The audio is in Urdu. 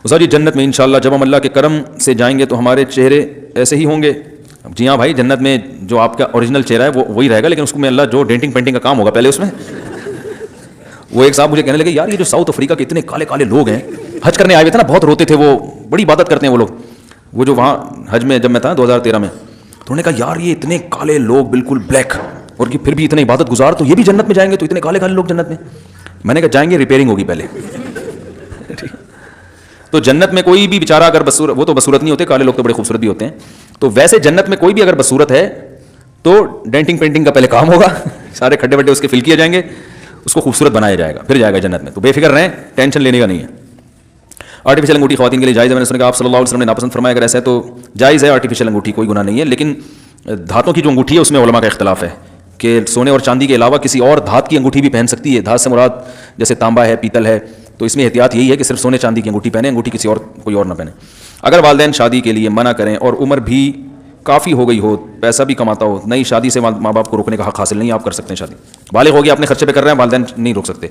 صاحب جی جنت میں انشاءاللہ جب ہم اللہ کے کرم سے جائیں گے تو ہمارے چہرے ایسے ہی ہوں گے؟ جی ہاں بھائی، جنت میں جو آپ کا اوریجنل چہرہ ہے وہ وہی رہے گا، لیکن اس کو میں اللہ جو ڈینٹنگ پینٹنگ کا کام ہوگا پہلے اس میں. وہ ایک صاحب مجھے کہنے لگے یار یہ جو ساؤتھ افریقہ کے اتنے کالے کالے لوگ ہیں، حج کرنے آئے ہوئے تھے نا، بہت روتے تھے، وہ بڑی عبادت کرتے ہیں وہ لوگ. وہ جو وہاں حج میں جب میں تھا 2013 میں، تو انہوں نے کہا یار یہ اتنے کالے لوگ بالکل بلیک، اور یہ پھر بھی اتنے عبادت گزار، تو یہ بھی جنت میں جائیں گے؟ تو اتنے کالے کالے لوگ جنت میں؟ میں نے کہا جائیں گے، ریپیئرنگ ہوگی پہلے. تو جنت میں کوئی بھی بیچارہ اگر بصورت، وہ تو بصورت نہیں ہوتے، کالے لوگ تو بڑے خوبصورت بھی ہوتے ہیں، تو ویسے جنت میں کوئی بھی اگر بصورت ہے تو ڈینٹنگ پینٹنگ کا پہلے کام ہوگا، سارے کھڈے وڈے اس کے فل کیے جائیں گے، اس کو خوبصورت بنایا جائے گا، پھر جائے گا جنت میں. تو بے فکر رہیں، ٹینشن لینے کا نہیں ہے. آرٹیفیشل انگوٹھی خواتین کے لیے جائز ہے؟ میں نے سنا کہ آپ صلی اللہ علیہ وسلم نے ناپسند فرمایا، اگر ایسا ہے تو جائز ہے آرٹیفیشل انگوٹھی، کوئی گناہ نہیں ہے. لیکن دھاتوں کی جو انگوٹھی ہے اس میں علماء کا اختلاف ہے کہ سونے اور چاندی کے علاوہ کسی اور دھات کی انگوٹھی بھی پہن سکتی ہے. دھات سے مراد جیسے تانبا ہے، پیتل ہے، تو اس میں احتیاط یہی ہے کہ صرف سونے چاندی کی انگوٹھی پہنے، انگوٹھی کسی اور کوئی اور نہ پہنے. اگر والدین شادی کے لیے منع کریں اور عمر بھی کافی ہو گئی ہو، پیسہ بھی کماتا ہو، نئی شادی سے ماں باپ کو روکنے کا حق حاصل نہیں، آپ کر سکتے ہیں شادی. بالغ ہو گیا، اپنے خرچے پہ کر رہے ہیں، والدین نہیں روک سکتے.